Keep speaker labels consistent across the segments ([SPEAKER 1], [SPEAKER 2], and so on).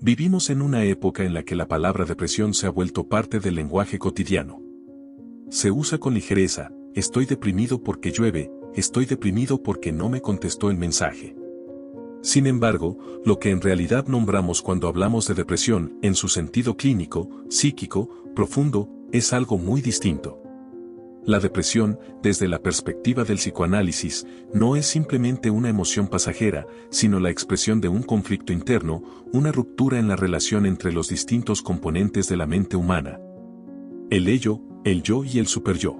[SPEAKER 1] Vivimos en una época en la que la palabra depresión se ha vuelto parte del lenguaje cotidiano. Se usa con ligereza: estoy deprimido porque llueve, estoy deprimido porque no me contestó el mensaje. Sin embargo, lo que en realidad nombramos cuando hablamos de depresión, en su sentido clínico, psíquico, profundo, es algo muy distinto. La depresión, desde la perspectiva del psicoanálisis, no es simplemente una emoción pasajera, sino la expresión de un conflicto interno, una ruptura en la relación entre los distintos componentes de la mente humana. El ello, el yo y el superyo.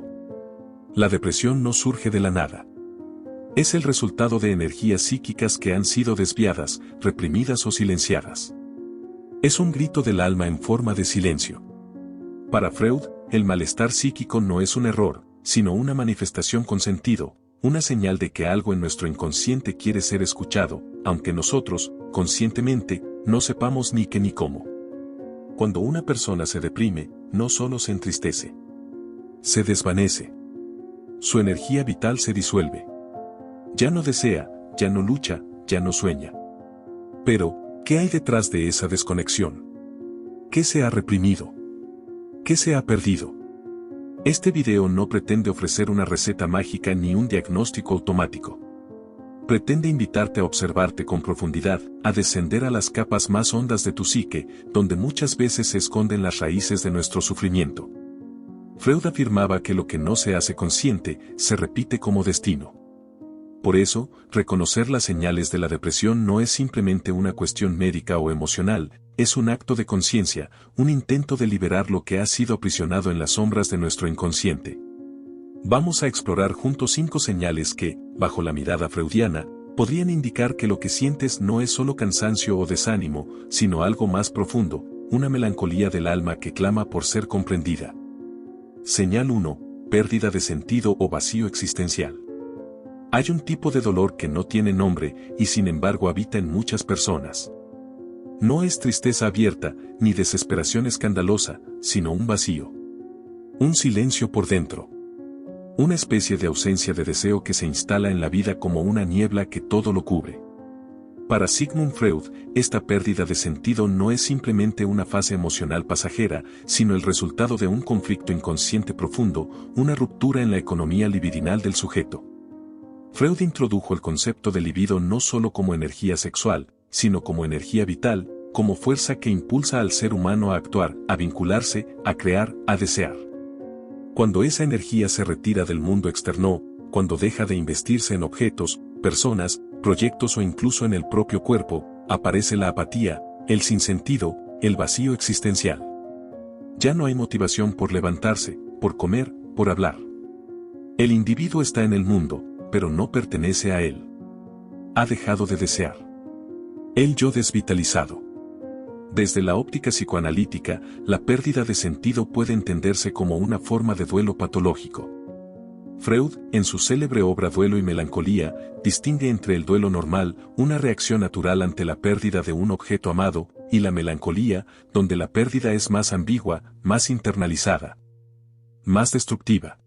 [SPEAKER 1] La depresión no surge de la nada. Es el resultado de energías psíquicas que han sido desviadas, reprimidas o silenciadas. Es un grito del alma en forma de silencio. Para Freud, el malestar psíquico no es un error, sino una manifestación con sentido, una señal de que algo en nuestro inconsciente quiere ser escuchado, aunque nosotros, conscientemente, no sepamos ni qué ni cómo. Cuando una persona se deprime, no solo se entristece. Se desvanece. Su energía vital se disuelve. Ya no desea, ya no lucha, ya no sueña. Pero, ¿qué hay detrás de esa desconexión? ¿Qué se ha reprimido? ¿Qué se ha perdido? Este video no pretende ofrecer una receta mágica ni un diagnóstico automático. Pretende invitarte a observarte con profundidad, a descender a las capas más hondas de tu psique, donde muchas veces se esconden las raíces de nuestro sufrimiento. Freud afirmaba que lo que no se hace consciente, se repite como destino. Por eso, reconocer las señales de la depresión no es simplemente una cuestión médica o emocional, es un acto de conciencia, un intento de liberar lo que ha sido aprisionado en las sombras de nuestro inconsciente. Vamos a explorar juntos 5 señales que, bajo la mirada freudiana, podrían indicar que lo que sientes no es solo cansancio o desánimo, sino algo más profundo, una melancolía del alma que clama por ser comprendida. Señal 1. Pérdida de sentido o vacío existencial. Hay un tipo de dolor que no tiene nombre y sin embargo habita en muchas personas. No es tristeza abierta, ni desesperación escandalosa, sino un vacío. Un silencio por dentro. Una especie de ausencia de deseo que se instala en la vida como una niebla que todo lo cubre. Para Sigmund Freud, esta pérdida de sentido no es simplemente una fase emocional pasajera, sino el resultado de un conflicto inconsciente profundo, una ruptura en la economía libidinal del sujeto. Freud introdujo el concepto de libido no solo como energía sexual, sino como energía vital, como fuerza que impulsa al ser humano a actuar, a vincularse, a crear, a desear. Cuando esa energía se retira del mundo externo, cuando deja de investirse en objetos, personas, proyectos o incluso en el propio cuerpo, aparece la apatía, el sinsentido, el vacío existencial. Ya no hay motivación por levantarse, por comer, por hablar. El individuo está en el mundo, pero no pertenece a él. Ha dejado de desear. El yo desvitalizado. Desde la óptica psicoanalítica, la pérdida de sentido puede entenderse como una forma de duelo patológico. Freud, en su célebre obra Duelo y Melancolía, distingue entre el duelo normal, una reacción natural ante la pérdida de un objeto amado, y la melancolía, donde la pérdida es más ambigua, más internalizada, más destructiva.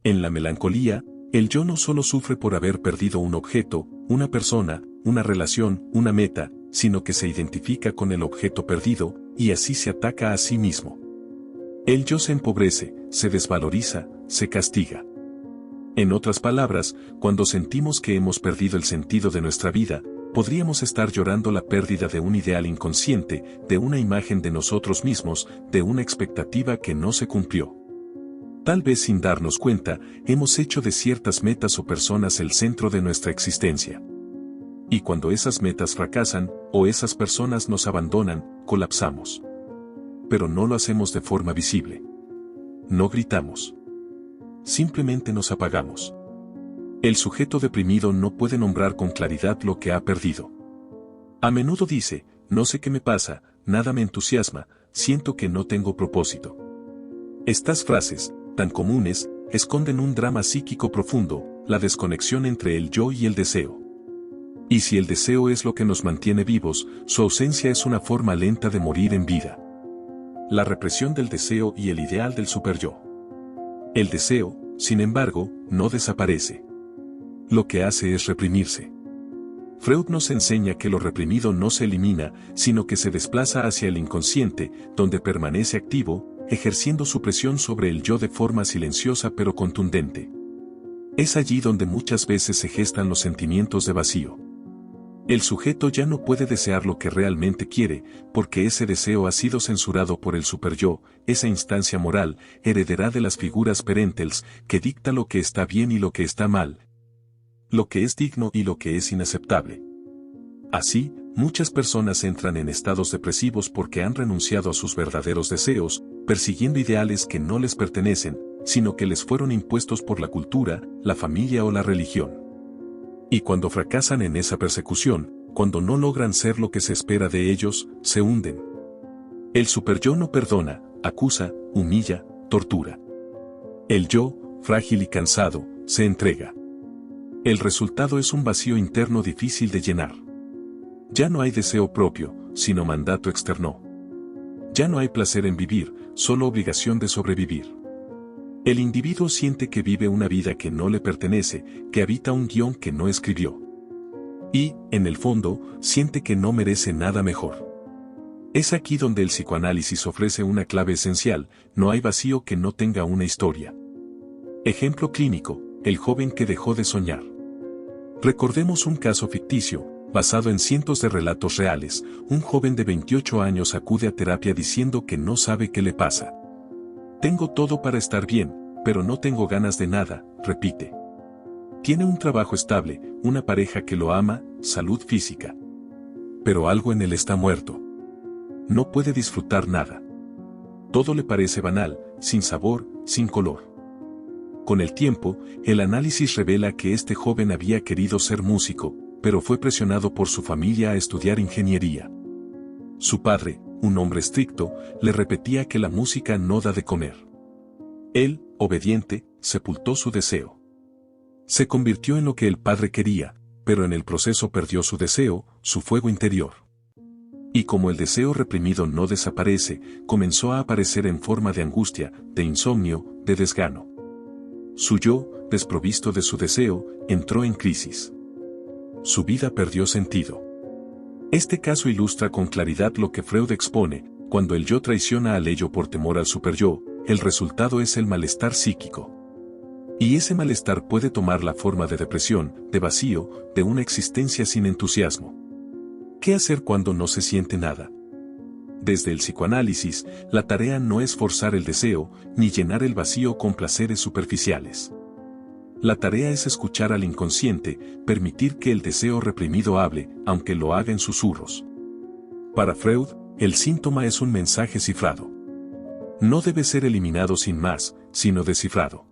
[SPEAKER 1] En la melancolía, el yo no solo sufre por haber perdido un objeto, una persona, una relación, una meta, sino que se identifica con el objeto perdido, y así se ataca a sí mismo. El yo se empobrece, se desvaloriza, se castiga. En otras palabras, cuando sentimos que hemos perdido el sentido de nuestra vida, podríamos estar llorando la pérdida de un ideal inconsciente, de una imagen de nosotros mismos, de una expectativa que no se cumplió. Tal vez sin darnos cuenta, hemos hecho de ciertas metas o personas el centro de nuestra existencia. Y cuando esas metas fracasan, o esas personas nos abandonan, colapsamos. Pero no lo hacemos de forma visible. No gritamos. Simplemente nos apagamos. El sujeto deprimido no puede nombrar con claridad lo que ha perdido. A menudo dice, no sé qué me pasa, nada me entusiasma, siento que no tengo propósito. Estas frases, tan comunes, esconden un drama psíquico profundo, la desconexión entre el yo y el deseo. Y si el deseo es lo que nos mantiene vivos, su ausencia es una forma lenta de morir en vida. La represión del deseo y el ideal del superyo. El deseo, sin embargo, no desaparece. Lo que hace es reprimirse. Freud nos enseña que lo reprimido no se elimina, sino que se desplaza hacia el inconsciente, donde permanece activo, ejerciendo su presión sobre el yo de forma silenciosa pero contundente. Es allí donde muchas veces se gestan los sentimientos de vacío. El sujeto ya no puede desear lo que realmente quiere, porque ese deseo ha sido censurado por el superyo, esa instancia moral, heredera de las figuras parentales, que dicta lo que está bien y lo que está mal, lo que es digno y lo que es inaceptable. Así, muchas personas entran en estados depresivos porque han renunciado a sus verdaderos deseos, persiguiendo ideales que no les pertenecen, sino que les fueron impuestos por la cultura, la familia o la religión. Y cuando fracasan en esa persecución, cuando no logran ser lo que se espera de ellos, se hunden. El superyo no perdona, acusa, humilla, tortura. El yo, frágil y cansado, se entrega. El resultado es un vacío interno difícil de llenar. Ya no hay deseo propio, sino mandato externo. Ya no hay placer en vivir, solo obligación de sobrevivir. El individuo siente que vive una vida que no le pertenece, que habita un guión que no escribió. Y, en el fondo, siente que no merece nada mejor. Es aquí donde el psicoanálisis ofrece una clave esencial: no hay vacío que no tenga una historia. Ejemplo clínico: el joven que dejó de soñar. Recordemos un caso ficticio, basado en cientos de relatos reales. Un joven de 28 años acude a terapia diciendo que no sabe qué le pasa. Tengo todo para estar bien, pero no tengo ganas de nada, repite. Tiene un trabajo estable, una pareja que lo ama, salud física. Pero algo en él está muerto. No puede disfrutar nada. Todo le parece banal, sin sabor, sin color. Con el tiempo, el análisis revela que este joven había querido ser músico, pero fue presionado por su familia a estudiar ingeniería. Su padre, un hombre estricto, le repetía que la música no da de comer. Él, obediente, sepultó su deseo. Se convirtió en lo que el padre quería, pero en el proceso perdió su deseo, su fuego interior. Y como el deseo reprimido no desaparece, comenzó a aparecer en forma de angustia, de insomnio, de desgano. Su yo, desprovisto de su deseo, entró en crisis. Su vida perdió sentido. Este caso ilustra con claridad lo que Freud expone: cuando el yo traiciona al ello por temor al superyo, el resultado es el malestar psíquico. Y ese malestar puede tomar la forma de depresión, de vacío, de una existencia sin entusiasmo. ¿Qué hacer cuando no se siente nada? Desde el psicoanálisis, la tarea no es forzar el deseo, ni llenar el vacío con placeres superficiales. La tarea es escuchar al inconsciente, permitir que el deseo reprimido hable, aunque lo haga en susurros. Para Freud, el síntoma es un mensaje cifrado. No debe ser eliminado sin más, sino descifrado.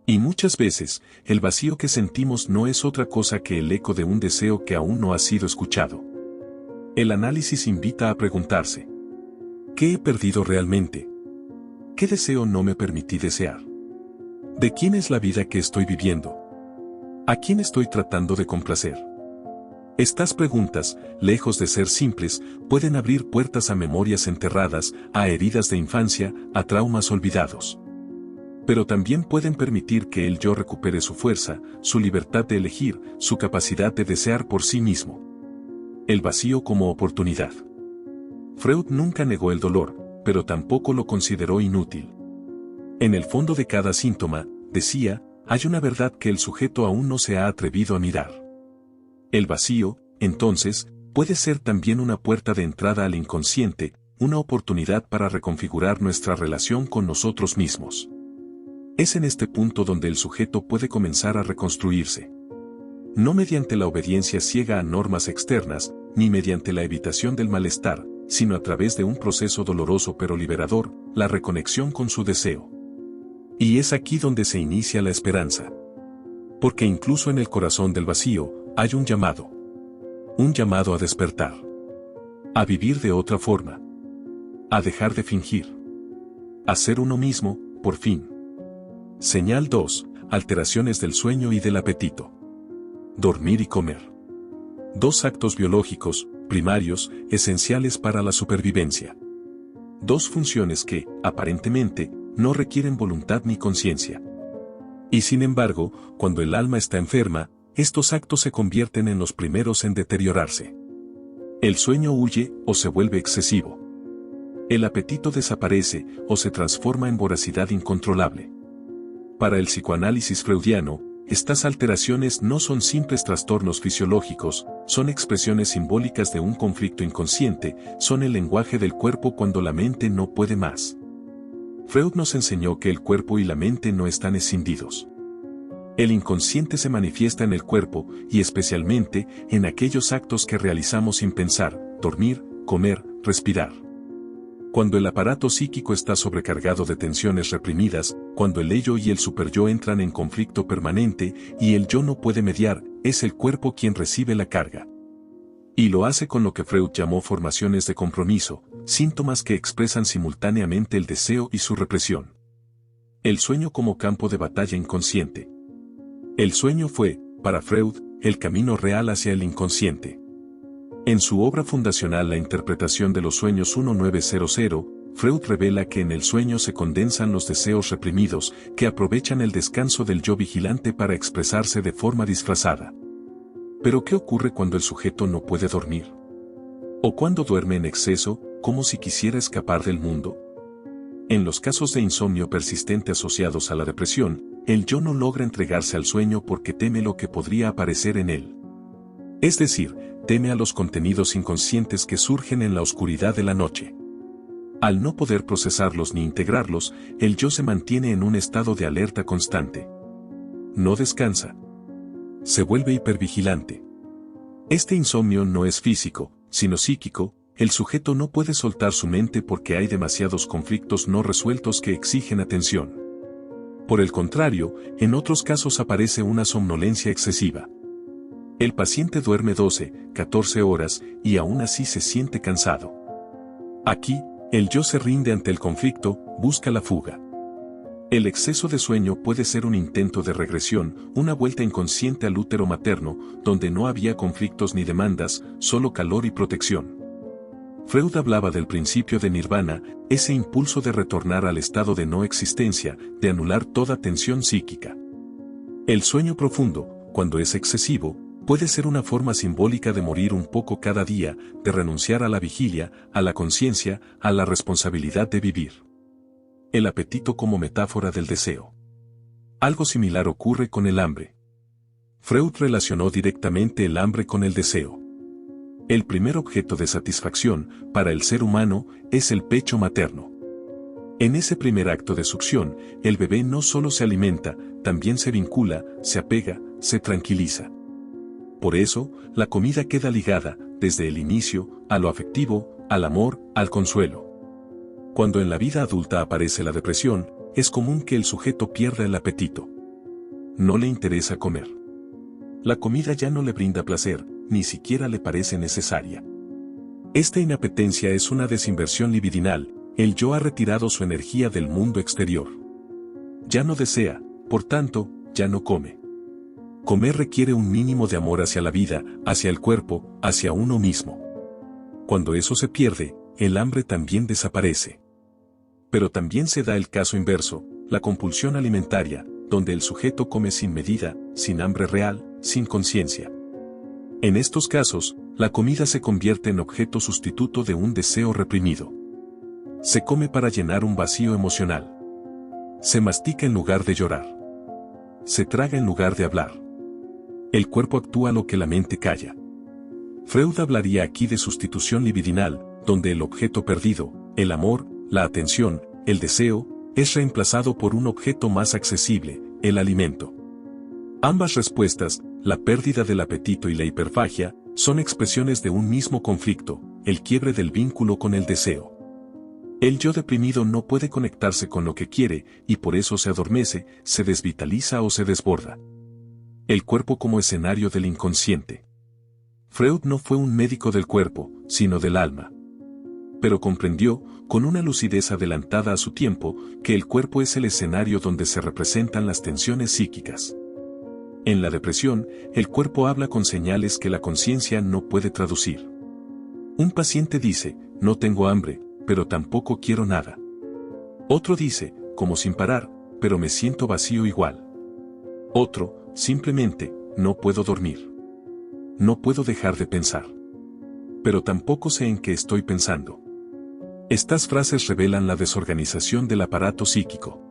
[SPEAKER 1] Y muchas veces, el vacío que sentimos no es otra cosa que el eco de un deseo que aún no ha sido escuchado. El análisis invita a preguntarse: ¿qué he perdido realmente? ¿Qué deseo no me permití desear? ¿De quién es la vida que estoy viviendo? ¿A quién estoy tratando de complacer? Estas preguntas, lejos de ser simples, pueden abrir puertas a memorias enterradas, a heridas de infancia, a traumas olvidados. Pero también pueden permitir que el yo recupere su fuerza, su libertad de elegir, su capacidad de desear por sí mismo. El vacío como oportunidad. Freud nunca negó el dolor, pero tampoco lo consideró inútil. En el fondo de cada síntoma, decía, hay una verdad que el sujeto aún no se ha atrevido a mirar. El vacío, entonces, puede ser también una puerta de entrada al inconsciente, una oportunidad para reconfigurar nuestra relación con nosotros mismos. Es en este punto donde el sujeto puede comenzar a reconstruirse. No mediante la obediencia ciega a normas externas, ni mediante la evitación del malestar, sino a través de un proceso doloroso pero liberador, la reconexión con su deseo. Y es aquí donde se inicia la esperanza. Porque incluso en el corazón del vacío, hay un llamado. Un llamado a despertar. A vivir de otra forma. A dejar de fingir. A ser uno mismo, por fin. Señal 2. Alteraciones del sueño y del apetito. Dormir y comer. Dos actos biológicos, primarios, esenciales para la supervivencia. Dos funciones que, aparentemente, no requieren voluntad ni conciencia. Y sin embargo, cuando el alma está enferma, estos actos se convierten en los primeros en deteriorarse. El sueño huye o se vuelve excesivo. El apetito desaparece o se transforma en voracidad incontrolable. Para el psicoanálisis freudiano, estas alteraciones no son simples trastornos fisiológicos, son expresiones simbólicas de un conflicto inconsciente, son el lenguaje del cuerpo cuando la mente no puede más. Freud nos enseñó que el cuerpo y la mente no están escindidos. El inconsciente se manifiesta en el cuerpo y especialmente en aquellos actos que realizamos sin pensar, dormir, comer, respirar. Cuando el aparato psíquico está sobrecargado de tensiones reprimidas, cuando el ello y el superyo entran en conflicto permanente y el yo no puede mediar, es el cuerpo quien recibe la carga. Y lo hace con lo que Freud llamó formaciones de compromiso, síntomas que expresan simultáneamente el deseo y su represión. El sueño como campo de batalla inconsciente. El sueño fue, para Freud, el camino real hacia el inconsciente. En su obra fundacional La interpretación de los sueños 1900, Freud revela que en el sueño se condensan los deseos reprimidos, que aprovechan el descanso del yo vigilante para expresarse de forma disfrazada. Pero ¿qué ocurre cuando el sujeto no puede dormir? ¿O cuando duerme en exceso, como si quisiera escapar del mundo? En los casos de insomnio persistente asociados a la depresión, el yo no logra entregarse al sueño porque teme lo que podría aparecer en él. Es decir, teme a los contenidos inconscientes que surgen en la oscuridad de la noche. Al no poder procesarlos ni integrarlos, el yo se mantiene en un estado de alerta constante. No descansa. Se vuelve hipervigilante. Este insomnio no es físico, sino psíquico. El sujeto no puede soltar su mente porque hay demasiados conflictos no resueltos que exigen atención. Por el contrario, en otros casos aparece una somnolencia excesiva. El paciente duerme 12, 14 horas y aún así se siente cansado. Aquí, el yo se rinde ante el conflicto, busca la fuga. El exceso de sueño puede ser un intento de regresión, una vuelta inconsciente al útero materno, donde no había conflictos ni demandas, solo calor y protección. Freud hablaba del principio de nirvana, ese impulso de retornar al estado de no existencia, de anular toda tensión psíquica. El sueño profundo, cuando es excesivo, puede ser una forma simbólica de morir un poco cada día, de renunciar a la vigilia, a la conciencia, a la responsabilidad de vivir. El apetito como metáfora del deseo. Algo similar ocurre con el hambre. Freud relacionó directamente el hambre con el deseo. El primer objeto de satisfacción, para el ser humano, es el pecho materno. En ese primer acto de succión, el bebé no solo se alimenta, también se vincula, se apega, se tranquiliza. Por eso, la comida queda ligada, desde el inicio, a lo afectivo, al amor, al consuelo. Cuando en la vida adulta aparece la depresión, es común que el sujeto pierda el apetito. No le interesa comer. La comida ya no le brinda placer, ni siquiera le parece necesaria. Esta inapetencia es una desinversión libidinal, el yo ha retirado su energía del mundo exterior. Ya no desea, por tanto, ya no come. Comer requiere un mínimo de amor hacia la vida, hacia el cuerpo, hacia uno mismo. Cuando eso se pierde, el hambre también desaparece. Pero también se da el caso inverso, la compulsión alimentaria, donde el sujeto come sin medida, sin hambre real, sin conciencia. En estos casos, la comida se convierte en objeto sustituto de un deseo reprimido. Se come para llenar un vacío emocional. Se mastica en lugar de llorar. Se traga en lugar de hablar. El cuerpo actúa lo que la mente calla. Freud hablaría aquí de sustitución libidinal, donde el objeto perdido, el amor, la atención, el deseo, es reemplazado por un objeto más accesible, el alimento. Ambas respuestas, la pérdida del apetito y la hiperfagia, son expresiones de un mismo conflicto, el quiebre del vínculo con el deseo. El yo deprimido no puede conectarse con lo que quiere, y por eso se adormece, se desvitaliza o se desborda. El cuerpo como escenario del inconsciente. Freud no fue un médico del cuerpo, sino del alma. Pero comprendió, con una lucidez adelantada a su tiempo, que el cuerpo es el escenario donde se representan las tensiones psíquicas. En la depresión, el cuerpo habla con señales que la conciencia no puede traducir. Un paciente dice, no tengo hambre, pero tampoco quiero nada. Otro dice, como sin parar, pero me siento vacío igual. Otro, simplemente, no puedo dormir. No puedo dejar de pensar. Pero tampoco sé en qué estoy pensando. Estas frases revelan la desorganización del aparato psíquico.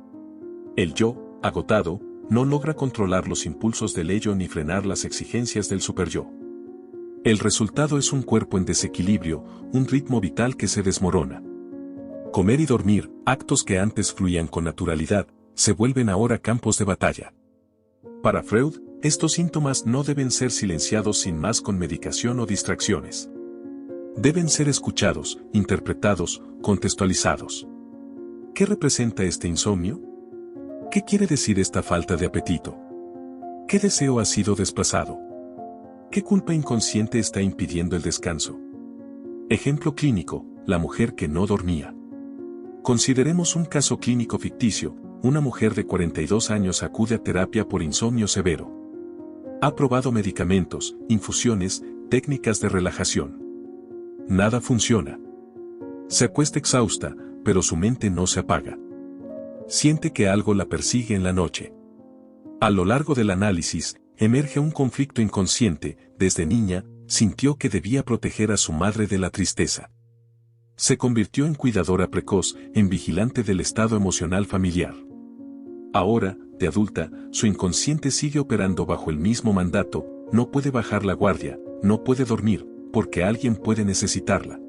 [SPEAKER 1] El yo, agotado, no logra controlar los impulsos del ello ni frenar las exigencias del superyo. El resultado es un cuerpo en desequilibrio, un ritmo vital que se desmorona. Comer y dormir, actos que antes fluían con naturalidad, se vuelven ahora campos de batalla. Para Freud, estos síntomas no deben ser silenciados sin más con medicación o distracciones. Deben ser escuchados, interpretados, contextualizados. ¿Qué representa este insomnio? ¿Qué quiere decir esta falta de apetito? ¿Qué deseo ha sido desplazado? ¿Qué culpa inconsciente está impidiendo el descanso? Ejemplo clínico, la mujer que no dormía. Consideremos un caso clínico ficticio. Una mujer de 42 años acude a terapia por insomnio severo. Ha probado medicamentos, infusiones, técnicas de relajación. Nada funciona. Se acuesta exhausta, pero su mente no se apaga. Siente que algo la persigue en la noche. A lo largo del análisis, emerge un conflicto inconsciente. Desde niña, sintió que debía proteger a su madre de la tristeza. Se convirtió en cuidadora precoz, en vigilante del estado emocional familiar. Ahora, de adulta, su inconsciente sigue operando bajo el mismo mandato, no puede bajar la guardia, no puede dormir, porque alguien puede necesitarla.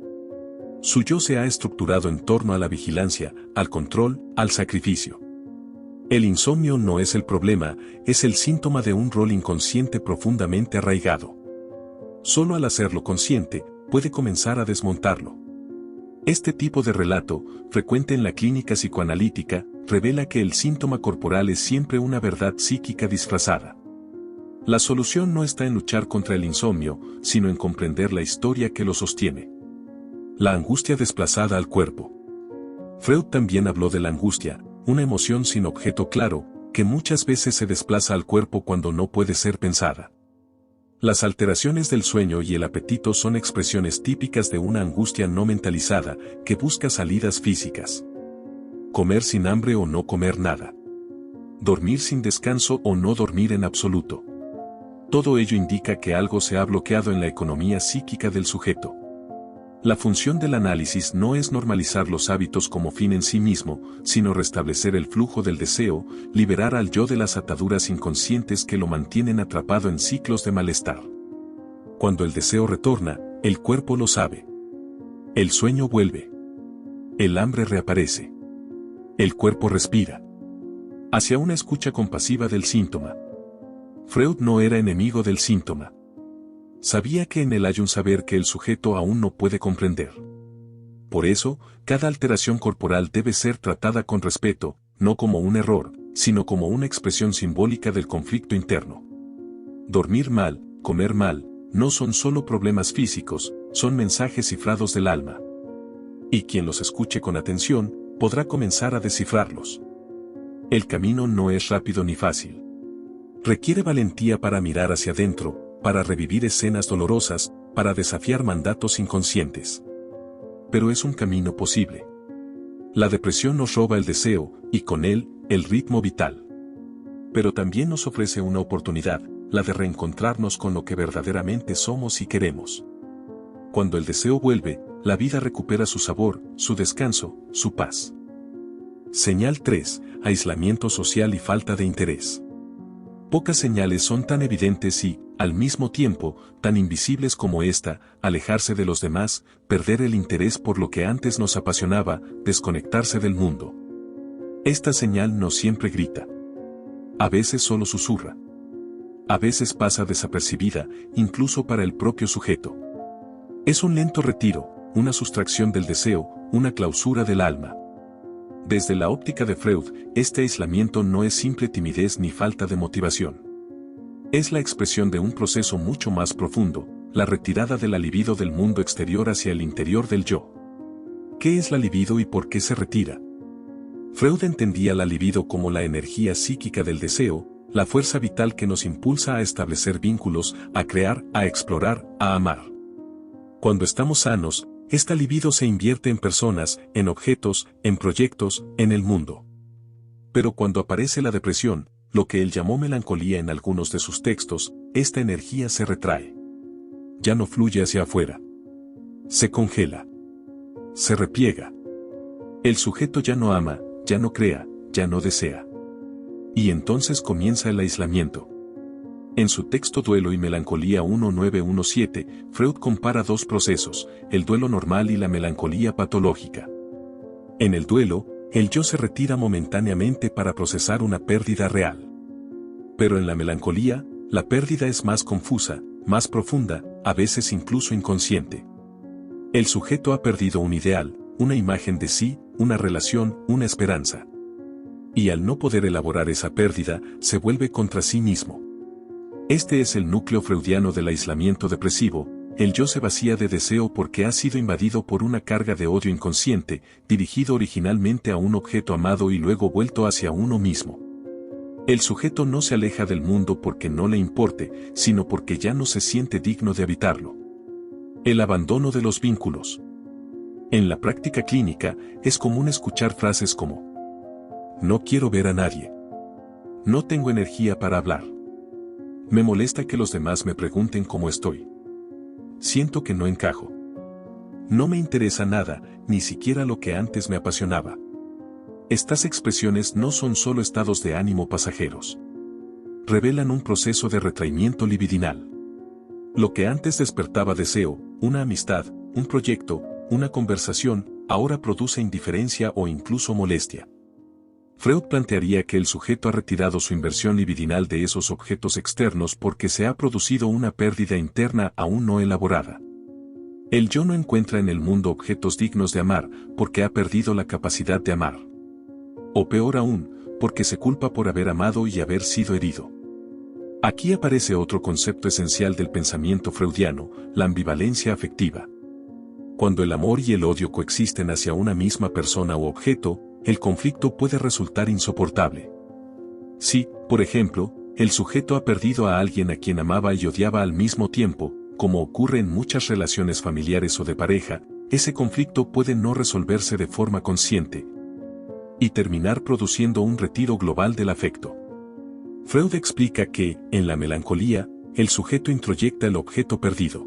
[SPEAKER 1] Su yo se ha estructurado en torno a la vigilancia, al control, al sacrificio. El insomnio no es el problema, es el síntoma de un rol inconsciente profundamente arraigado. Solo al hacerlo consciente, puede comenzar a desmontarlo. Este tipo de relato, frecuente en la clínica psicoanalítica, revela que el síntoma corporal es siempre una verdad psíquica disfrazada. La solución no está en luchar contra el insomnio, sino en comprender la historia que lo sostiene. La angustia desplazada al cuerpo. Freud también habló de la angustia, una emoción sin objeto claro, que muchas veces se desplaza al cuerpo cuando no puede ser pensada. Las alteraciones del sueño y el apetito son expresiones típicas de una angustia no mentalizada, que busca salidas físicas. Comer sin hambre o no comer nada. Dormir sin descanso o no dormir en absoluto. Todo ello indica que algo se ha bloqueado en la economía psíquica del sujeto. La función del análisis no es normalizar los hábitos como fin en sí mismo, sino restablecer el flujo del deseo, liberar al yo de las ataduras inconscientes que lo mantienen atrapado en ciclos de malestar. Cuando el deseo retorna, el cuerpo lo sabe. El sueño vuelve. El hambre reaparece. El cuerpo respira. Hacia una escucha compasiva del síntoma. Freud no era enemigo del síntoma. Sabía que en él hay un saber que el sujeto aún no puede comprender. Por eso, cada alteración corporal debe ser tratada con respeto, no como un error, sino como una expresión simbólica del conflicto interno. Dormir mal, comer mal, no son solo problemas físicos, son mensajes cifrados del alma. Y quien los escuche con atención, podrá comenzar a descifrarlos. El camino no es rápido ni fácil. Requiere valentía para mirar hacia adentro, para revivir escenas dolorosas, para desafiar mandatos inconscientes. Pero es un camino posible. La depresión nos roba el deseo, y con él, el ritmo vital. Pero también nos ofrece una oportunidad, la de reencontrarnos con lo que verdaderamente somos y queremos. Cuando el deseo vuelve, la vida recupera su sabor, su descanso, su paz. Señal 3. Aislamiento social y falta de interés. Pocas señales son tan evidentes y, al mismo tiempo, tan invisibles como esta: alejarse de los demás, perder el interés por lo que antes nos apasionaba, desconectarse del mundo. Esta señal no siempre grita. A veces solo susurra. A veces pasa desapercibida, incluso para el propio sujeto. Es un lento retiro, una sustracción del deseo, una clausura del alma. Desde la óptica de Freud, este aislamiento no es simple timidez ni falta de motivación. Es la expresión de un proceso mucho más profundo, la retirada de la libido del mundo exterior hacia el interior del yo. ¿Qué es la libido y por qué se retira? Freud entendía la libido como la energía psíquica del deseo, la fuerza vital que nos impulsa a establecer vínculos, a crear, a explorar, a amar. Cuando estamos sanos, esta libido se invierte en personas, en objetos, en proyectos, en el mundo. Pero cuando aparece la depresión, lo que él llamó melancolía en algunos de sus textos, esta energía se retrae. Ya no fluye hacia afuera. Se congela. Se repliega. El sujeto ya no ama, ya no crea, ya no desea. Y entonces comienza el aislamiento. En su texto Duelo y Melancolía 1917, Freud compara dos procesos, el duelo normal y la melancolía patológica. En el duelo, el yo se retira momentáneamente para procesar una pérdida real. Pero en la melancolía, la pérdida es más confusa, más profunda, a veces incluso inconsciente. El sujeto ha perdido un ideal, una imagen de sí, una relación, una esperanza. Y al no poder elaborar esa pérdida, se vuelve contra sí mismo. Este es el núcleo freudiano del aislamiento depresivo. El yo se vacía de deseo porque ha sido invadido por una carga de odio inconsciente, dirigido originalmente a un objeto amado y luego vuelto hacia uno mismo. El sujeto no se aleja del mundo porque no le importe, sino porque ya no se siente digno de habitarlo. El abandono de los vínculos. En la práctica clínica, es común escuchar frases como: no quiero ver a nadie. No tengo energía para hablar. Me molesta que los demás me pregunten cómo estoy. Siento que no encajo. No me interesa nada, ni siquiera lo que antes me apasionaba. Estas expresiones no son solo estados de ánimo pasajeros. Revelan un proceso de retraimiento libidinal. Lo que antes despertaba deseo, una amistad, un proyecto, una conversación, ahora produce indiferencia o incluso molestia. Freud plantearía que el sujeto ha retirado su inversión libidinal de esos objetos externos porque se ha producido una pérdida interna aún no elaborada. El yo no encuentra en el mundo objetos dignos de amar porque ha perdido la capacidad de amar. O peor aún, porque se culpa por haber amado y haber sido herido. Aquí aparece otro concepto esencial del pensamiento freudiano, la ambivalencia afectiva. Cuando el amor y el odio coexisten hacia una misma persona o objeto, el conflicto puede resultar insoportable. Si, por ejemplo, el sujeto ha perdido a alguien a quien amaba y odiaba al mismo tiempo, como ocurre en muchas relaciones familiares o de pareja, ese conflicto puede no resolverse de forma consciente y terminar produciendo un retiro global del afecto. Freud explica que, en la melancolía, el sujeto introyecta el objeto perdido.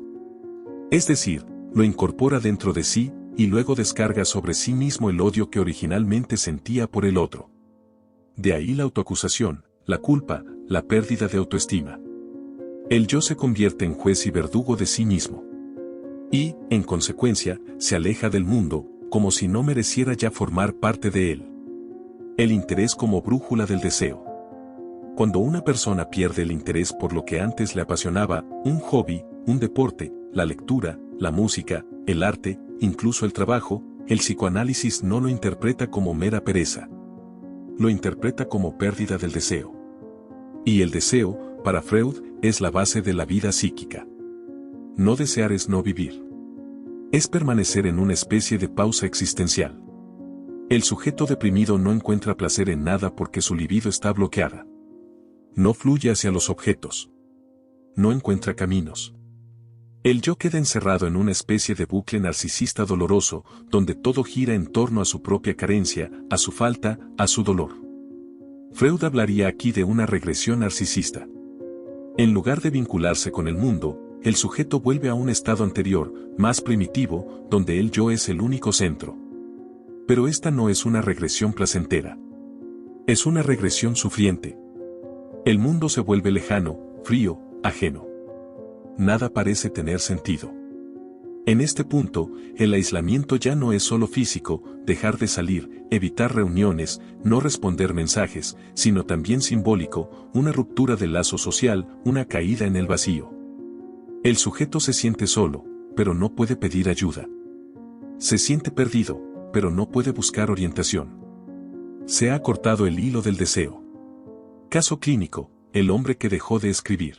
[SPEAKER 1] Es decir, lo incorpora dentro de sí, y luego descarga sobre sí mismo el odio que originalmente sentía por el otro. De ahí la autoacusación, la culpa, la pérdida de autoestima. El yo se convierte en juez y verdugo de sí mismo. Y, en consecuencia, se aleja del mundo, como si no mereciera ya formar parte de él. El interés como brújula del deseo. Cuando una persona pierde el interés por lo que antes le apasionaba, un hobby, un deporte, la lectura, la música, el arte, incluso el trabajo, el psicoanálisis no lo interpreta como mera pereza. Lo interpreta como pérdida del deseo. Y el deseo, para Freud, es la base de la vida psíquica. No desear es no vivir. Es permanecer en una especie de pausa existencial. El sujeto deprimido no encuentra placer en nada porque su libido está bloqueada. No fluye hacia los objetos. No encuentra caminos. El yo queda encerrado en una especie de bucle narcisista doloroso, donde todo gira en torno a su propia carencia, a su falta, a su dolor. Freud hablaría aquí de una regresión narcisista. En lugar de vincularse con el mundo, el sujeto vuelve a un estado anterior, más primitivo, donde el yo es el único centro. Pero esta no es una regresión placentera. Es una regresión sufriente. El mundo se vuelve lejano, frío, ajeno. Nada parece tener sentido. En este punto, el aislamiento ya no es solo físico, dejar de salir, evitar reuniones, no responder mensajes, sino también simbólico, una ruptura del lazo social, una caída en el vacío. El sujeto se siente solo, pero no puede pedir ayuda. Se siente perdido, pero no puede buscar orientación. Se ha cortado el hilo del deseo. Caso clínico, el hombre que dejó de escribir.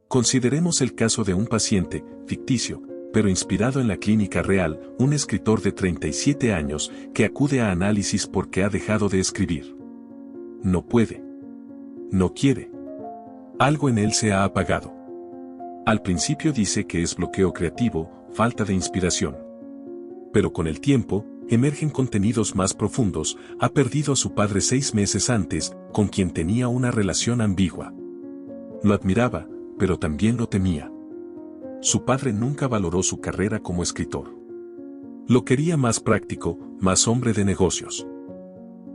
[SPEAKER 1] Consideremos el caso de un paciente, ficticio, pero inspirado en la clínica real, un escritor de 37 años, que acude a análisis porque ha dejado de escribir. No puede. No quiere. Algo en él se ha apagado. Al principio dice que es bloqueo creativo, falta de inspiración. Pero con el tiempo, emergen contenidos más profundos. Ha perdido a su padre 6 meses antes, con quien tenía una relación ambigua. Lo admiraba, pero también lo temía. Su padre nunca valoró su carrera como escritor. Lo quería más práctico, más hombre de negocios.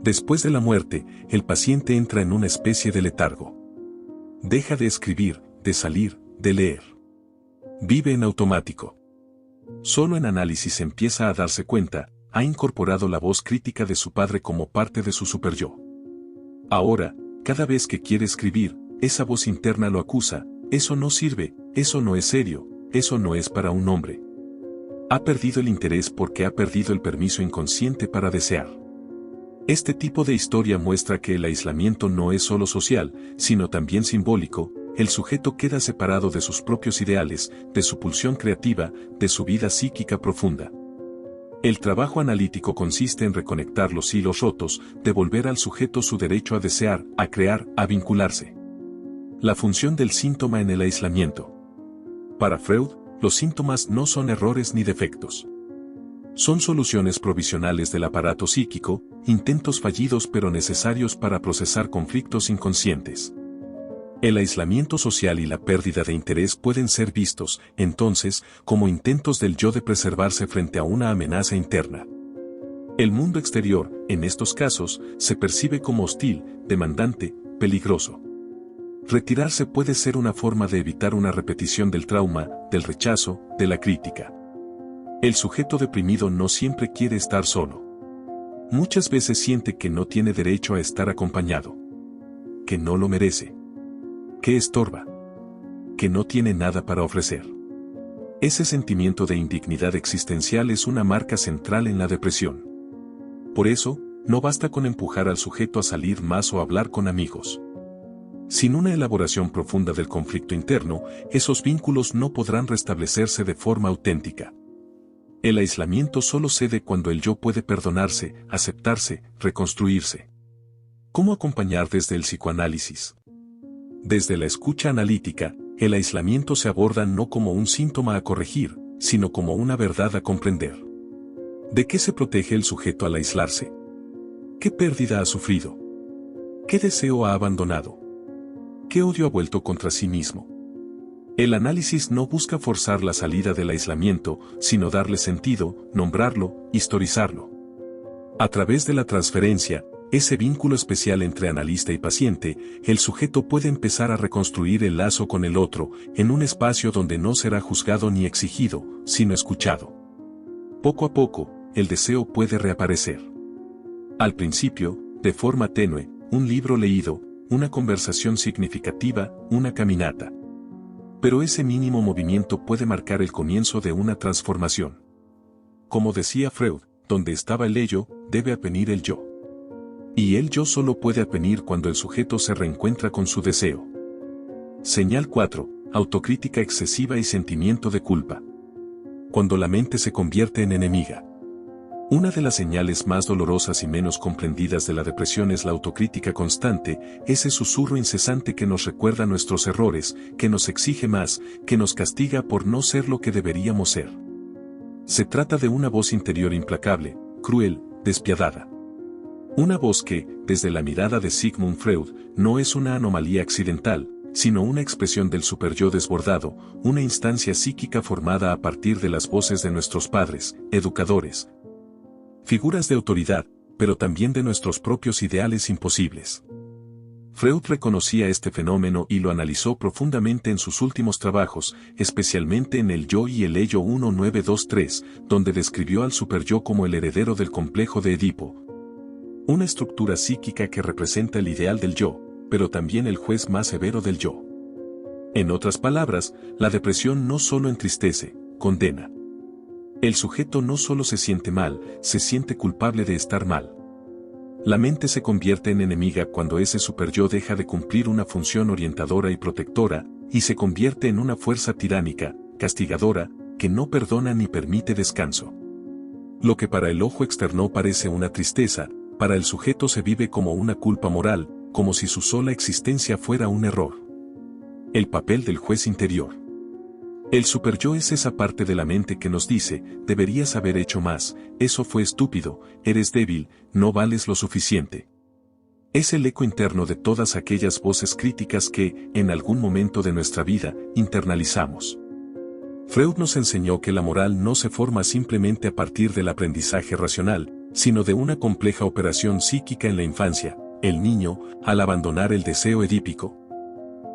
[SPEAKER 1] Después de la muerte, el paciente entra en una especie de letargo. Deja de escribir, de salir, de leer. Vive en automático. Solo en análisis empieza a darse cuenta, ha incorporado la voz crítica de su padre como parte de su superyo. Ahora, cada vez que quiere escribir, esa voz interna lo acusa: eso no sirve, eso no es serio, eso no es para un hombre. Ha perdido el interés porque ha perdido el permiso inconsciente para desear. Este tipo de historia muestra que el aislamiento no es solo social, sino también simbólico. El sujeto queda separado de sus propios ideales, de su pulsión creativa, de su vida psíquica profunda. El trabajo analítico consiste en reconectar los hilos rotos, devolver al sujeto su derecho a desear, a crear, a vincularse. La función del síntoma en el aislamiento. Para Freud, los síntomas no son errores ni defectos. Son soluciones provisionales del aparato psíquico, intentos fallidos pero necesarios para procesar conflictos inconscientes. El aislamiento social y la pérdida de interés pueden ser vistos, entonces, como intentos del yo de preservarse frente a una amenaza interna. El mundo exterior, en estos casos, se percibe como hostil, demandante, peligroso. Retirarse puede ser una forma de evitar una repetición del trauma, del rechazo, de la crítica. El sujeto deprimido no siempre quiere estar solo. Muchas veces siente que no tiene derecho a estar acompañado. Que no lo merece. Que estorba. Que no tiene nada para ofrecer. Ese sentimiento de indignidad existencial es una marca central en la depresión. Por eso, no basta con empujar al sujeto a salir más o hablar con amigos. Sin una elaboración profunda del conflicto interno, esos vínculos no podrán restablecerse de forma auténtica. El aislamiento solo cede cuando el yo puede perdonarse, aceptarse, reconstruirse. ¿Cómo acompañar desde el psicoanálisis? Desde la escucha analítica, el aislamiento se aborda no como un síntoma a corregir, sino como una verdad a comprender. ¿De qué se protege el sujeto al aislarse? ¿Qué pérdida ha sufrido? ¿Qué deseo ha abandonado? ¿Qué odio ha vuelto contra sí mismo? El análisis no busca forzar la salida del aislamiento, sino darle sentido, nombrarlo, historizarlo. A través de la transferencia, ese vínculo especial entre analista y paciente, el sujeto puede empezar a reconstruir el lazo con el otro, en un espacio donde no será juzgado ni exigido, sino escuchado. Poco a poco, el deseo puede reaparecer. Al principio, de forma tenue, un libro leído, una conversación significativa, una caminata. Pero ese mínimo movimiento puede marcar el comienzo de una transformación. Como decía Freud, donde estaba el ello, debe advenir el yo. Y el yo solo puede advenir cuando el sujeto se reencuentra con su deseo. Señal 4. Autocrítica excesiva y sentimiento de culpa. Cuando la mente se convierte en enemiga. Una de las señales más dolorosas y menos comprendidas de la depresión es la autocrítica constante, ese susurro incesante que nos recuerda nuestros errores, que nos exige más, que nos castiga por no ser lo que deberíamos ser. Se trata de una voz interior implacable, cruel, despiadada. Una voz que, desde la mirada de Sigmund Freud, no es una anomalía accidental, sino una expresión del superyo desbordado, una instancia psíquica formada a partir de las voces de nuestros padres, educadores, figuras de autoridad, pero también de nuestros propios ideales imposibles. Freud reconocía este fenómeno y lo analizó profundamente en sus últimos trabajos, especialmente en El Yo y el Ello 1923, donde describió al superyo como el heredero del complejo de Edipo. Una estructura psíquica que representa el ideal del yo, pero también el juez más severo del yo. En otras palabras, la depresión no solo entristece, condena. El sujeto no solo se siente mal, se siente culpable de estar mal. La mente se convierte en enemiga cuando ese superyo deja de cumplir una función orientadora y protectora, y se convierte en una fuerza tiránica, castigadora, que no perdona ni permite descanso. Lo que para el ojo externo parece una tristeza, para el sujeto se vive como una culpa moral, como si su sola existencia fuera un error. El papel del juez interior. El superyo es esa parte de la mente que nos dice: deberías haber hecho más, eso fue estúpido, eres débil, no vales lo suficiente. Es el eco interno de todas aquellas voces críticas que, en algún momento de nuestra vida, internalizamos. Freud nos enseñó que la moral no se forma simplemente a partir del aprendizaje racional, sino de una compleja operación psíquica en la infancia, el niño, al abandonar el deseo edípico.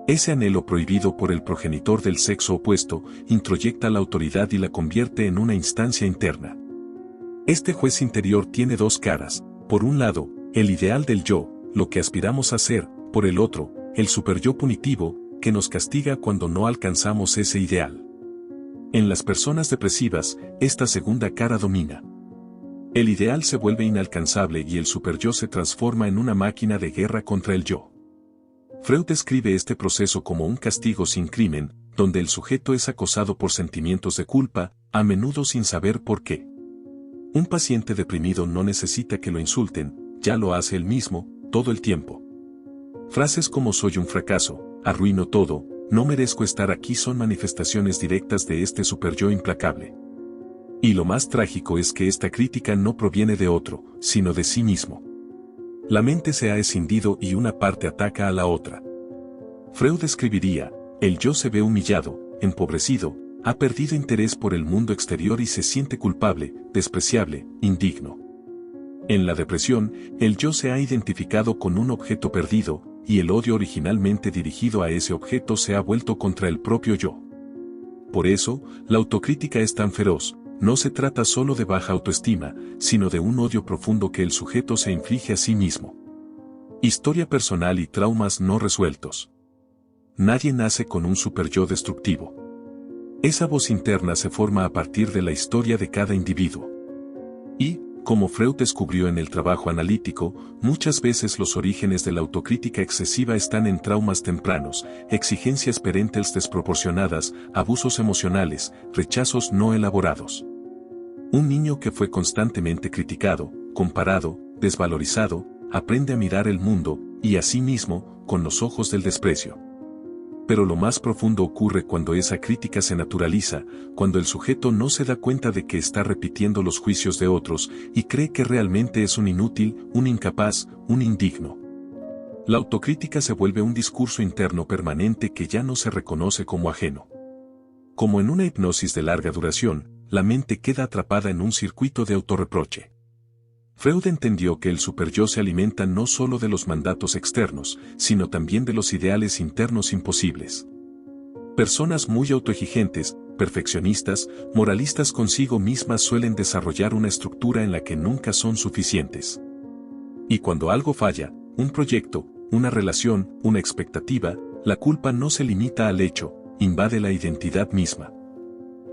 [SPEAKER 1] Ese anhelo prohibido por el progenitor del sexo opuesto, introyecta la autoridad y la convierte en una instancia interna. Este juez interior tiene dos caras, por un lado, el ideal del yo, lo que aspiramos a ser, por el otro, el superyo punitivo, que nos castiga cuando no alcanzamos ese ideal. En las personas depresivas, esta segunda cara domina. El ideal se vuelve inalcanzable y el superyo se transforma en una máquina de guerra contra el yo. Freud describe este proceso como un castigo sin crimen, donde el sujeto es acosado por sentimientos de culpa, a menudo sin saber por qué. Un paciente deprimido no necesita que lo insulten, ya lo hace él mismo, todo el tiempo. Frases como soy un fracaso, arruino todo, no merezco estar aquí son manifestaciones directas de este superyo implacable. Y lo más trágico es que esta crítica no proviene de otro, sino de sí mismo. La mente se ha escindido y una parte ataca a la otra. Freud escribiría, el yo se ve humillado, empobrecido, ha perdido interés por el mundo exterior y se siente culpable, despreciable, indigno. En la depresión, el yo se ha identificado con un objeto perdido, y el odio originalmente dirigido a ese objeto se ha vuelto contra el propio yo. Por eso, la autocrítica es tan feroz, no se trata solo de baja autoestima, sino de un odio profundo que el sujeto se inflige a sí mismo. Historia personal y traumas no resueltos. Nadie nace con un superyo destructivo. Esa voz interna se forma a partir de la historia de cada individuo. Y, como Freud descubrió en el trabajo analítico, muchas veces los orígenes de la autocrítica excesiva están en traumas tempranos, exigencias parentales desproporcionadas, abusos emocionales, rechazos no elaborados. Un niño que fue constantemente criticado, comparado, desvalorizado, aprende a mirar el mundo, y a sí mismo, con los ojos del desprecio. Pero lo más profundo ocurre cuando esa crítica se naturaliza, cuando el sujeto no se da cuenta de que está repitiendo los juicios de otros y cree que realmente es un inútil, un incapaz, un indigno. La autocrítica se vuelve un discurso interno permanente que ya no se reconoce como ajeno. Como en una hipnosis de larga duración, la mente queda atrapada en un circuito de autorreproche. Freud entendió que el superyo se alimenta no solo de los mandatos externos, sino también de los ideales internos imposibles. Personas muy autoexigentes, perfeccionistas, moralistas consigo mismas suelen desarrollar una estructura en la que nunca son suficientes. Y cuando algo falla, un proyecto, una relación, una expectativa, la culpa no se limita al hecho, invade la identidad misma.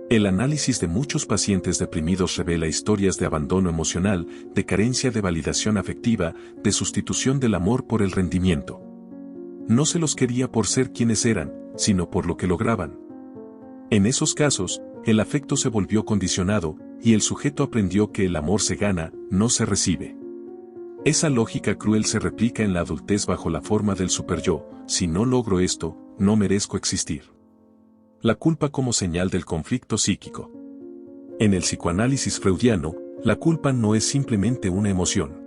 [SPEAKER 1] El análisis de muchos pacientes deprimidos revela historias de abandono emocional, de carencia de validación afectiva, de sustitución del amor por el rendimiento. No se los quería por ser quienes eran, sino por lo que lograban. En esos casos, el afecto se volvió condicionado, y el sujeto aprendió que el amor se gana, no se recibe. Esa lógica cruel se replica en la adultez bajo la forma del superyo, si no logro esto, no merezco existir. La culpa como señal del conflicto psíquico. En el psicoanálisis freudiano, la culpa no es simplemente una emoción.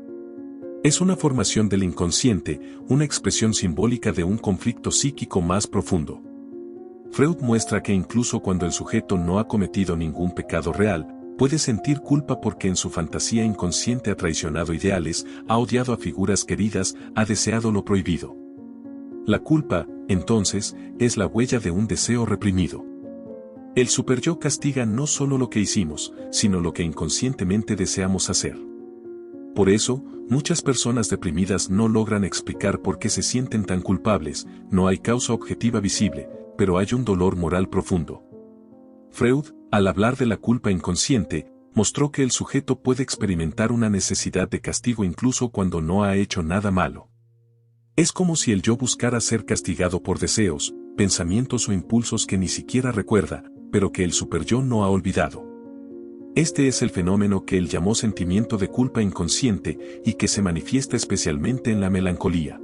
[SPEAKER 1] Es una formación del inconsciente, una expresión simbólica de un conflicto psíquico más profundo. Freud muestra que incluso cuando el sujeto no ha cometido ningún pecado real, puede sentir culpa porque en su fantasía inconsciente ha traicionado ideales, ha odiado a figuras queridas, ha deseado lo prohibido. La culpa, entonces, es la huella de un deseo reprimido. El superyo castiga no solo lo que hicimos, sino lo que inconscientemente deseamos hacer. Por eso, muchas personas deprimidas no logran explicar por qué se sienten tan culpables, no hay causa objetiva visible, pero hay un dolor moral profundo. Freud, al hablar de la culpa inconsciente, mostró que el sujeto puede experimentar una necesidad de castigo incluso cuando no ha hecho nada malo. Es como si el yo buscara ser castigado por deseos, pensamientos o impulsos que ni siquiera recuerda, pero que el superyo no ha olvidado. Este es el fenómeno que él llamó sentimiento de culpa inconsciente y que se manifiesta especialmente en la melancolía.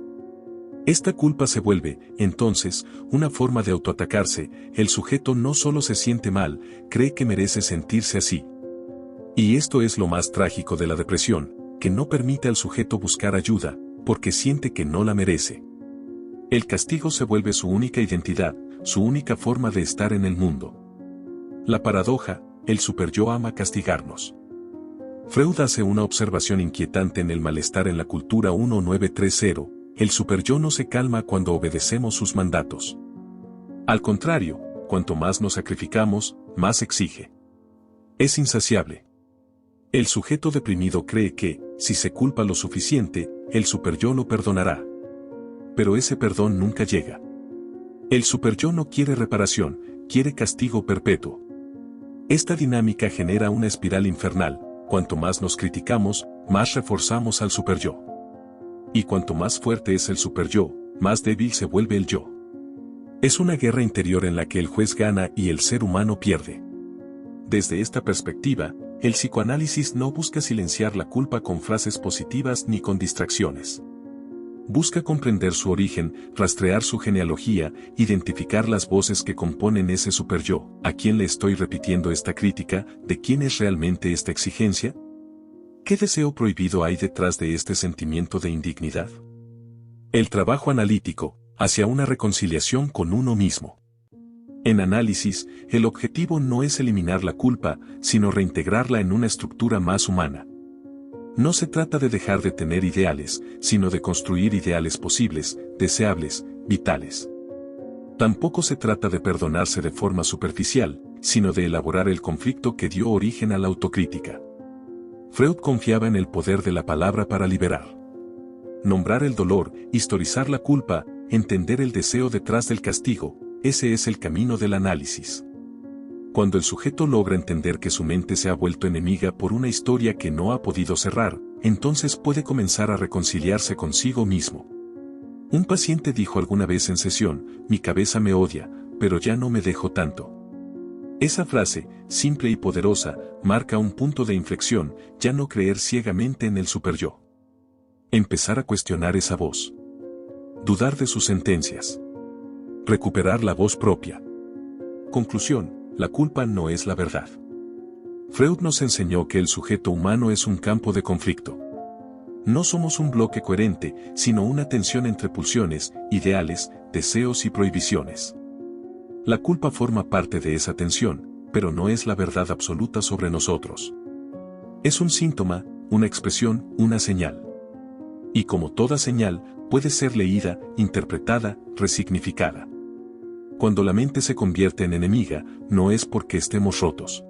[SPEAKER 1] Esta culpa se vuelve, entonces, una forma de autoatacarse, el sujeto no solo se siente mal, cree que merece sentirse así. Y esto es lo más trágico de la depresión, que no permite al sujeto buscar ayuda, porque siente que no la merece. El castigo se vuelve su única identidad, su única forma de estar en el mundo. La paradoja, el superyo ama castigarnos. Freud hace una observación inquietante en el malestar en la cultura 1930, el superyo no se calma cuando obedecemos sus mandatos. Al contrario, cuanto más nos sacrificamos, más exige. Es insaciable. El sujeto deprimido cree que, si se culpa lo suficiente, el superyo lo perdonará. Pero ese perdón nunca llega. El superyo no quiere reparación, quiere castigo perpetuo. Esta dinámica genera una espiral infernal, cuanto más nos criticamos, más reforzamos al superyo. Y cuanto más fuerte es el superyo, más débil se vuelve el yo. Es una guerra interior en la que el juez gana y el ser humano pierde. Desde esta perspectiva, el psicoanálisis no busca silenciar la culpa con frases positivas ni con distracciones. Busca comprender su origen, rastrear su genealogía, identificar las voces que componen ese superyo. ¿A quién le estoy repitiendo esta crítica? ¿De quién es realmente esta exigencia? ¿Qué deseo prohibido hay detrás de este sentimiento de indignidad? El trabajo analítico, hacia una reconciliación con uno mismo. En análisis, el objetivo no es eliminar la culpa, sino reintegrarla en una estructura más humana. No se trata de dejar de tener ideales, sino de construir ideales posibles, deseables, vitales. Tampoco se trata de perdonarse de forma superficial, sino de elaborar el conflicto que dio origen a la autocrítica. Freud confiaba en el poder de la palabra para liberar. Nombrar el dolor, historizar la culpa, entender el deseo detrás del castigo, ese es el camino del análisis. Cuando el sujeto logra entender que su mente se ha vuelto enemiga por una historia que no ha podido cerrar, entonces puede comenzar a reconciliarse consigo mismo. Un paciente dijo alguna vez en sesión, mi cabeza me odia, pero ya no me dejo tanto. Esa frase, simple y poderosa, marca un punto de inflexión, ya no creer ciegamente en el superyo. Empezar a cuestionar esa voz. Dudar de sus sentencias. Recuperar la voz propia. Conclusión, la culpa no es la verdad. Freud nos enseñó que el sujeto humano es un campo de conflicto. No somos un bloque coherente, sino una tensión entre pulsiones, ideales, deseos y prohibiciones. La culpa forma parte de esa tensión, pero no es la verdad absoluta sobre nosotros. Es un síntoma, una expresión, una señal. Y como toda señal, puede ser leída, interpretada, resignificada. Cuando la mente se convierte en enemiga, no es porque estemos rotos.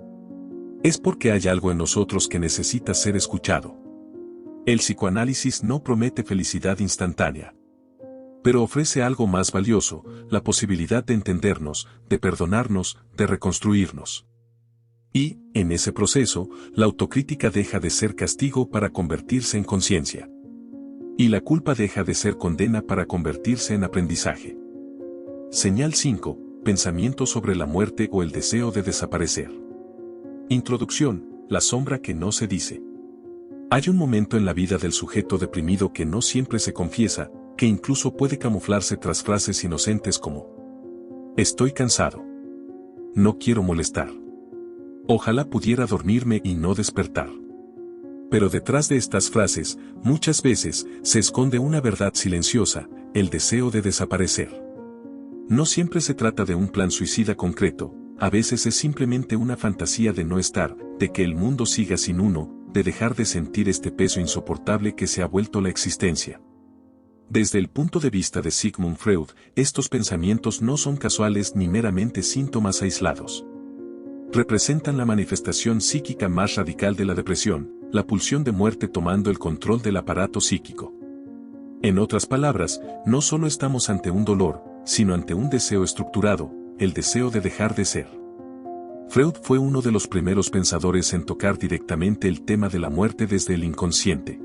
[SPEAKER 1] Es porque hay algo en nosotros que necesita ser escuchado. El psicoanálisis no promete felicidad instantánea. Pero ofrece algo más valioso, la posibilidad de entendernos, de perdonarnos, de reconstruirnos. Y, en ese proceso, la autocrítica deja de ser castigo para convertirse en conciencia. Y la culpa deja de ser condena para convertirse en aprendizaje. Señal 5. Pensamiento sobre la muerte o el deseo de desaparecer. Introducción. La sombra que no se dice. Hay un momento en la vida del sujeto deprimido que no siempre se confiesa, que incluso puede camuflarse tras frases inocentes como: estoy cansado. No quiero molestar. Ojalá pudiera dormirme y no despertar. Pero detrás de estas frases, muchas veces, se esconde una verdad silenciosa, el deseo de desaparecer. No siempre se trata de un plan suicida concreto, a veces es simplemente una fantasía de no estar, de que el mundo siga sin uno, de dejar de sentir este peso insoportable que se ha vuelto la existencia. Desde el punto de vista de Sigmund Freud, estos pensamientos no son casuales ni meramente síntomas aislados. Representan la manifestación psíquica más radical de la depresión, la pulsión de muerte tomando el control del aparato psíquico. En otras palabras, no solo estamos ante un dolor, sino ante un deseo estructurado, el deseo de dejar de ser. Freud fue uno de los primeros pensadores en tocar directamente el tema de la muerte desde el inconsciente.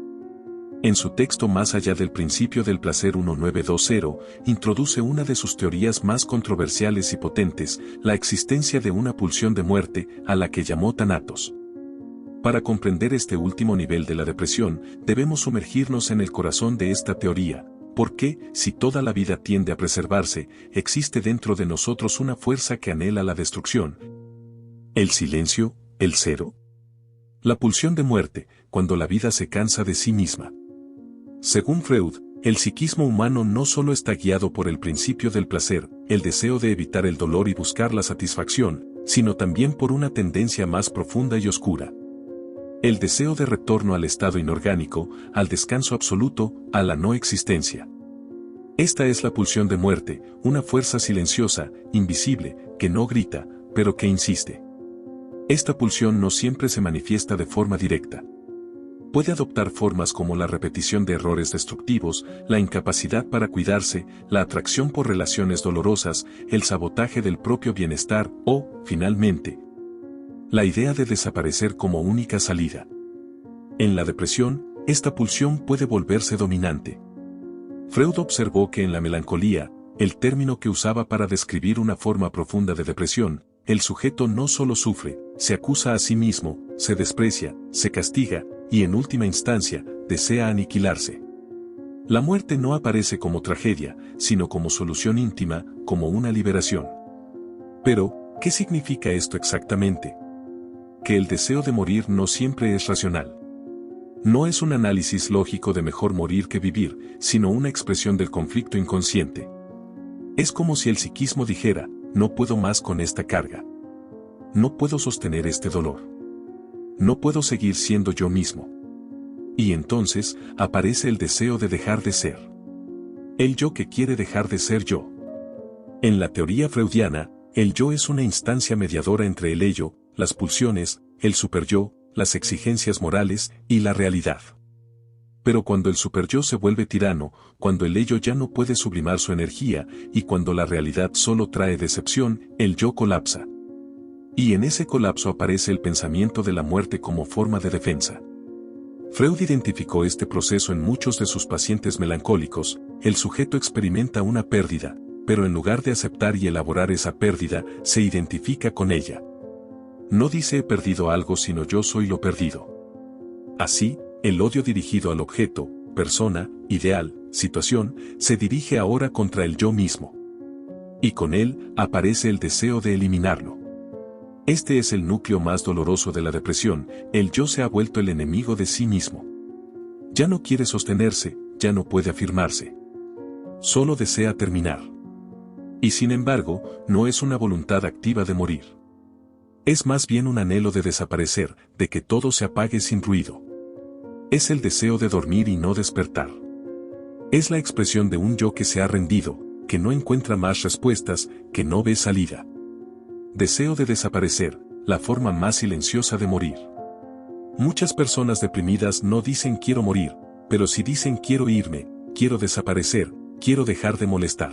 [SPEAKER 1] En su texto Más allá del principio del placer 1920, introduce una de sus teorías más controversiales y potentes, la existencia de una pulsión de muerte, a la que llamó Thanatos. Para comprender este último nivel de la depresión, debemos sumergirnos en el corazón de esta teoría, porque, si toda la vida tiende a preservarse, existe dentro de nosotros una fuerza que anhela la destrucción. El silencio, el cero. La pulsión de muerte, cuando la vida se cansa de sí misma. Según Freud, el psiquismo humano no solo está guiado por el principio del placer, el deseo de evitar el dolor y buscar la satisfacción, sino también por una tendencia más profunda y oscura. El deseo de retorno al estado inorgánico, al descanso absoluto, a la no existencia. Esta es la pulsión de muerte, una fuerza silenciosa, invisible, que no grita, pero que insiste. Esta pulsión no siempre se manifiesta de forma directa. Puede adoptar formas como la repetición de errores destructivos, la incapacidad para cuidarse, la atracción por relaciones dolorosas, el sabotaje del propio bienestar o, finalmente, la idea de desaparecer como única salida. En la depresión, esta pulsión puede volverse dominante. Freud observó que en la melancolía, el término que usaba para describir una forma profunda de depresión, el sujeto no solo sufre, se acusa a sí mismo, se desprecia, se castiga, y en última instancia, desea aniquilarse. La muerte no aparece como tragedia, sino como solución íntima, como una liberación. Pero, ¿qué significa esto exactamente? Que el deseo de morir no siempre es racional. No es un análisis lógico de mejor morir que vivir, sino una expresión del conflicto inconsciente. Es como si el psiquismo dijera, no puedo más con esta carga. No puedo sostener este dolor. No puedo seguir siendo yo mismo. Y entonces, aparece el deseo de dejar de ser. El yo que quiere dejar de ser yo. En la teoría freudiana, el yo es una instancia mediadora entre el ello, las pulsiones, el superyo, las exigencias morales y la realidad. Pero cuando el superyo se vuelve tirano, cuando el ello ya no puede sublimar su energía y cuando la realidad solo trae decepción, el yo colapsa. Y en ese colapso aparece el pensamiento de la muerte como forma de defensa. Freud identificó este proceso en muchos de sus pacientes melancólicos. El sujeto experimenta una pérdida, pero en lugar de aceptar y elaborar esa pérdida, se identifica con ella. No dice he perdido algo sino yo soy lo perdido. Así, el odio dirigido al objeto, persona, ideal, situación, se dirige ahora contra el yo mismo. Y con él, aparece el deseo de eliminarlo. Este es el núcleo más doloroso de la depresión, el yo se ha vuelto el enemigo de sí mismo. Ya no quiere sostenerse, ya no puede afirmarse. Solo desea terminar. Y sin embargo, no es una voluntad activa de morir. Es más bien un anhelo de desaparecer, de que todo se apague sin ruido. Es el deseo de dormir y no despertar. Es la expresión de un yo que se ha rendido, que no encuentra más respuestas, que no ve salida. Deseo de desaparecer, la forma más silenciosa de morir. Muchas personas deprimidas no dicen quiero morir, pero sí dicen quiero irme, quiero desaparecer, quiero dejar de molestar.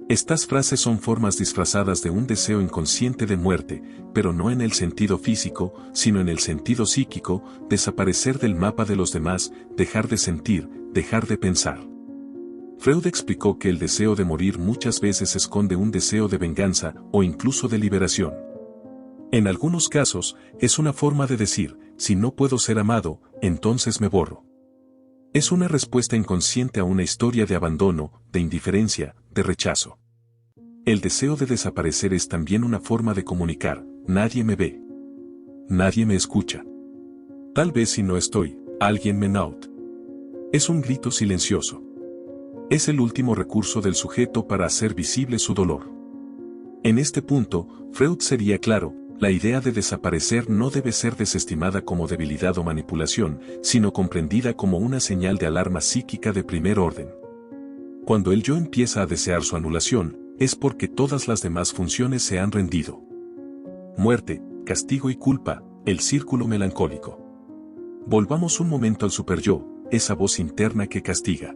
[SPEAKER 1] Estas frases son formas disfrazadas de un deseo inconsciente de muerte, pero no en el sentido físico, sino en el sentido psíquico, desaparecer del mapa de los demás, dejar de sentir, dejar de pensar. Freud explicó que el deseo de morir muchas veces esconde un deseo de venganza o incluso de liberación. En algunos casos, es una forma de decir, si no puedo ser amado, entonces me borro. Es una respuesta inconsciente a una historia de abandono, de indiferencia, de rechazo. El deseo de desaparecer es también una forma de comunicar, nadie me ve. Nadie me escucha. Tal vez si no estoy, alguien me nota. Es un grito silencioso. Es el último recurso del sujeto para hacer visible su dolor. En este punto, Freud sería claro, la idea de desaparecer no debe ser desestimada como debilidad o manipulación, sino comprendida como una señal de alarma psíquica de primer orden. Cuando el yo empieza a desear su anulación, es porque todas las demás funciones se han rendido. Muerte, castigo y culpa, el círculo melancólico. Volvamos un momento al superyo, esa voz interna que castiga.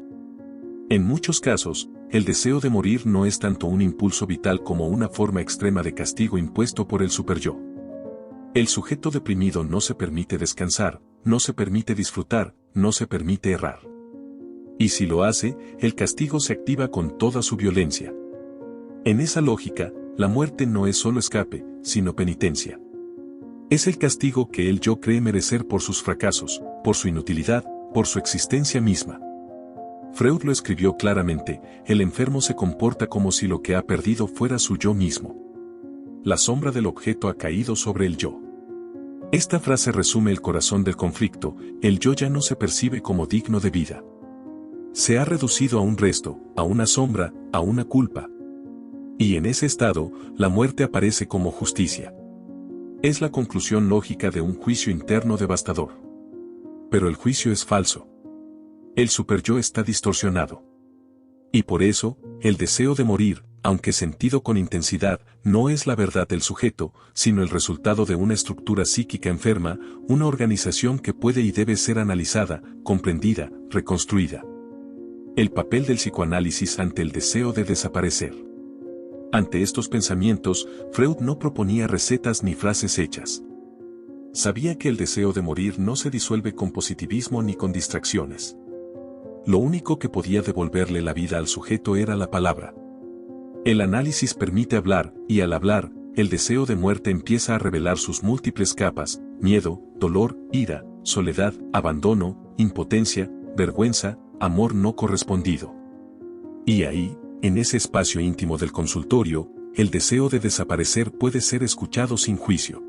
[SPEAKER 1] En muchos casos, el deseo de morir no es tanto un impulso vital como una forma extrema de castigo impuesto por el superyo. El sujeto deprimido no se permite descansar, no se permite disfrutar, no se permite errar. Y si lo hace, el castigo se activa con toda su violencia. En esa lógica, la muerte no es solo escape, sino penitencia. Es el castigo que el yo cree merecer por sus fracasos, por su inutilidad, por su existencia misma. Freud lo escribió claramente, el enfermo se comporta como si lo que ha perdido fuera su yo mismo. La sombra del objeto ha caído sobre el yo. Esta frase resume el corazón del conflicto, el yo ya no se percibe como digno de vida. Se ha reducido a un resto, a una sombra, a una culpa. Y en ese estado, la muerte aparece como justicia. Es la conclusión lógica de un juicio interno devastador. Pero el juicio es falso. El superyo está distorsionado. Y por eso, el deseo de morir, aunque sentido con intensidad, no es la verdad del sujeto, sino el resultado de una estructura psíquica enferma, una organización que puede y debe ser analizada, comprendida, reconstruida. El papel del psicoanálisis ante el deseo de desaparecer. Ante estos pensamientos, Freud no proponía recetas ni frases hechas. Sabía que el deseo de morir no se disuelve con positivismo ni con distracciones. Lo único que podía devolverle la vida al sujeto era la palabra. El análisis permite hablar, y al hablar, el deseo de muerte empieza a revelar sus múltiples capas: miedo, dolor, ira, soledad, abandono, impotencia, vergüenza, amor no correspondido. Y ahí, en ese espacio íntimo del consultorio, el deseo de desaparecer puede ser escuchado sin juicio.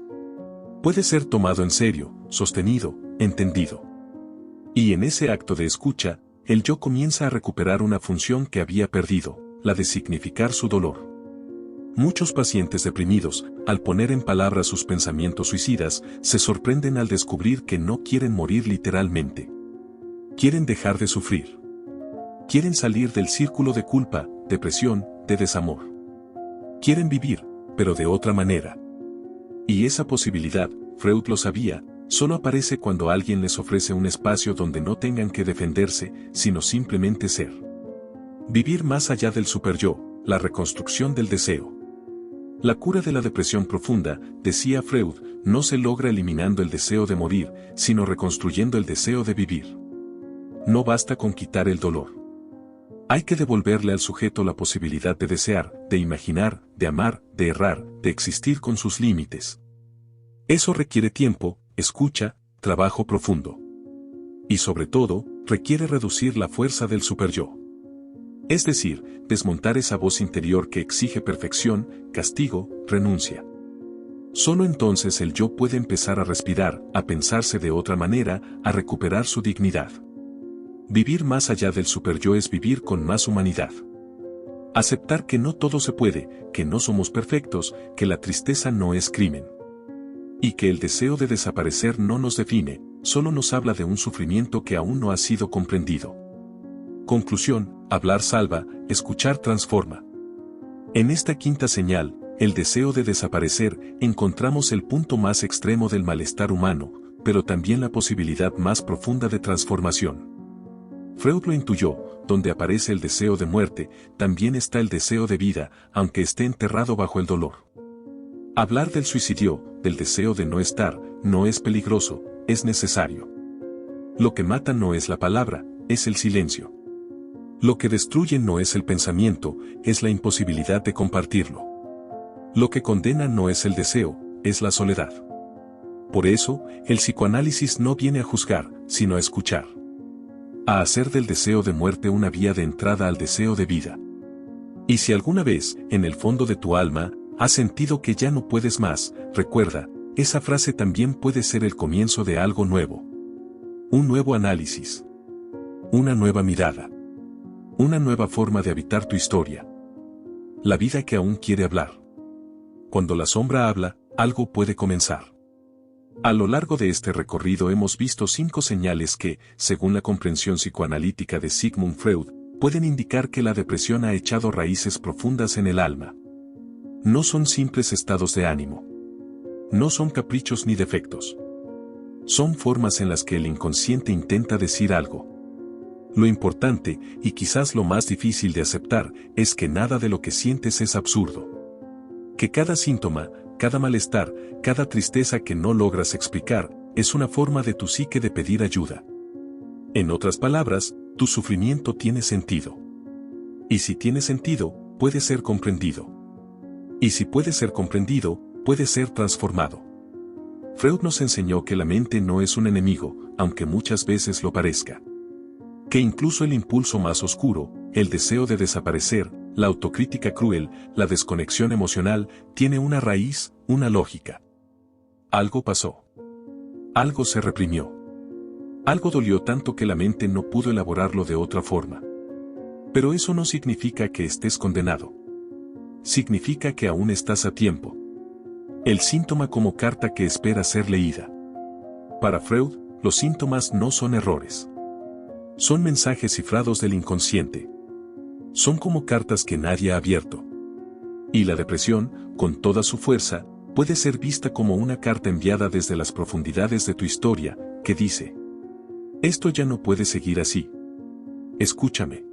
[SPEAKER 1] Puede ser tomado en serio, sostenido, entendido. Y en ese acto de escucha, el yo comienza a recuperar una función que había perdido, la de significar su dolor. Muchos pacientes deprimidos, al poner en palabras sus pensamientos suicidas, se sorprenden al descubrir que no quieren morir literalmente. Quieren dejar de sufrir. Quieren salir del círculo de culpa, depresión, de desamor. Quieren vivir, pero de otra manera. Y esa posibilidad, Freud lo sabía, solo aparece cuando alguien les ofrece un espacio donde no tengan que defenderse, sino simplemente ser. Vivir más allá del superyo, la reconstrucción del deseo. La cura de la depresión profunda, decía Freud, no se logra eliminando el deseo de morir, sino reconstruyendo el deseo de vivir. No basta con quitar el dolor. Hay que devolverle al sujeto la posibilidad de desear, de imaginar, de amar, de errar, de existir con sus límites. Eso requiere tiempo, escucha, trabajo profundo. Y sobre todo, requiere reducir la fuerza del superyo. Es decir, desmontar esa voz interior que exige perfección, castigo, renuncia. Solo entonces el yo puede empezar a respirar, a pensarse de otra manera, a recuperar su dignidad. Vivir más allá del superyo es vivir con más humanidad. Aceptar que no todo se puede, que no somos perfectos, que la tristeza no es crimen. Y que el deseo de desaparecer no nos define, solo nos habla de un sufrimiento que aún no ha sido comprendido. Conclusión: hablar salva, escuchar transforma. En esta quinta señal, el deseo de desaparecer, encontramos el punto más extremo del malestar humano, pero también la posibilidad más profunda de transformación. Freud lo intuyó: donde aparece el deseo de muerte, también está el deseo de vida, aunque esté enterrado bajo el dolor. Hablar del suicidio, del deseo de no estar, no es peligroso, es necesario. Lo que mata no es la palabra, es el silencio. Lo que destruye no es el pensamiento, es la imposibilidad de compartirlo. Lo que condena no es el deseo, es la soledad. Por eso, el psicoanálisis no viene a juzgar, sino a escuchar. A hacer del deseo de muerte una vía de entrada al deseo de vida. Y si alguna vez, en el fondo de tu alma, has sentido que ya no puedes más, recuerda, esa frase también puede ser el comienzo de algo nuevo. Un nuevo análisis. Una nueva mirada. Una nueva forma de habitar tu historia. La vida que aún quiere hablar. Cuando la sombra habla, algo puede comenzar. A lo largo de este recorrido hemos visto 5 señales que, según la comprensión psicoanalítica de Sigmund Freud, pueden indicar que la depresión ha echado raíces profundas en el alma. No son simples estados de ánimo. No son caprichos ni defectos. Son formas en las que el inconsciente intenta decir algo. Lo importante, y quizás lo más difícil de aceptar, es que nada de lo que sientes es absurdo. Que cada síntoma, cada malestar, cada tristeza que no logras explicar, es una forma de tu psique de pedir ayuda. En otras palabras, tu sufrimiento tiene sentido. Y si tiene sentido, puede ser comprendido. Y si puede ser comprendido, puede ser transformado. Freud nos enseñó que la mente no es un enemigo, aunque muchas veces lo parezca. Que incluso el impulso más oscuro, el deseo de desaparecer, la autocrítica cruel, la desconexión emocional, tiene una raíz, una lógica. Algo pasó. Algo se reprimió. Algo dolió tanto que la mente no pudo elaborarlo de otra forma. Pero eso no significa que estés condenado. Significa que aún estás a tiempo. El síntoma como carta que espera ser leída. Para Freud, los síntomas no son errores. Son mensajes cifrados del inconsciente. Son como cartas que nadie ha abierto. Y la depresión, con toda su fuerza, puede ser vista como una carta enviada desde las profundidades de tu historia, que dice: esto ya no puede seguir así. Escúchame.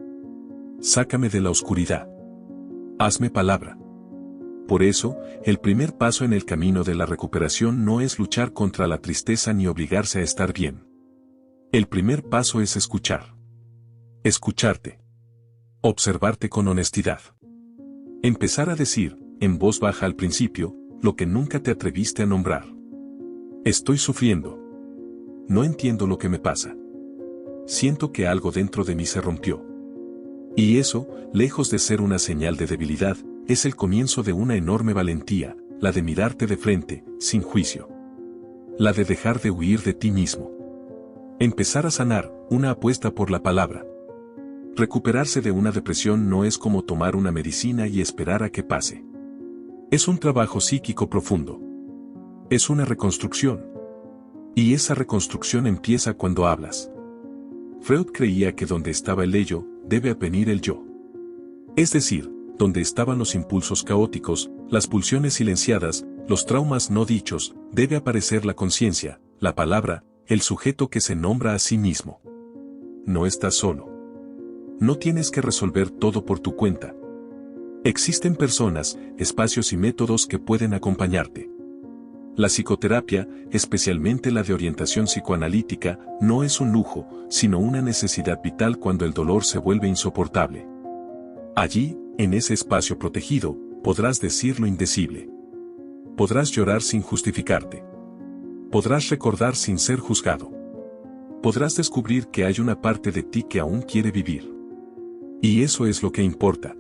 [SPEAKER 1] Sácame de la oscuridad. Hazme palabra. Por eso, el primer paso en el camino de la recuperación no es luchar contra la tristeza ni obligarse a estar bien. El primer paso es escuchar. Escucharte. Observarte con honestidad. Empezar a decir, en voz baja al principio, lo que nunca te atreviste a nombrar. Estoy sufriendo. No entiendo lo que me pasa. Siento que algo dentro de mí se rompió. Y eso, lejos de ser una señal de debilidad, es el comienzo de una enorme valentía, la de mirarte de frente, sin juicio. La de dejar de huir de ti mismo. Empezar a sanar, una apuesta por la palabra. Recuperarse de una depresión no es como tomar una medicina y esperar a que pase. Es un trabajo psíquico profundo. Es una reconstrucción. Y esa reconstrucción empieza cuando hablas. Freud creía que donde estaba el ello, debe venir el yo. Es decir, donde estaban los impulsos caóticos, las pulsiones silenciadas, los traumas no dichos, debe aparecer la conciencia, la palabra, el sujeto que se nombra a sí mismo. No estás solo. No tienes que resolver todo por tu cuenta. Existen personas, espacios y métodos que pueden acompañarte. La psicoterapia, especialmente la de orientación psicoanalítica, no es un lujo, sino una necesidad vital cuando el dolor se vuelve insoportable. Allí, en ese espacio protegido, podrás decir lo indecible. Podrás llorar sin justificarte. Podrás recordar sin ser juzgado. Podrás descubrir que hay una parte de ti que aún quiere vivir. Y eso es lo que importa.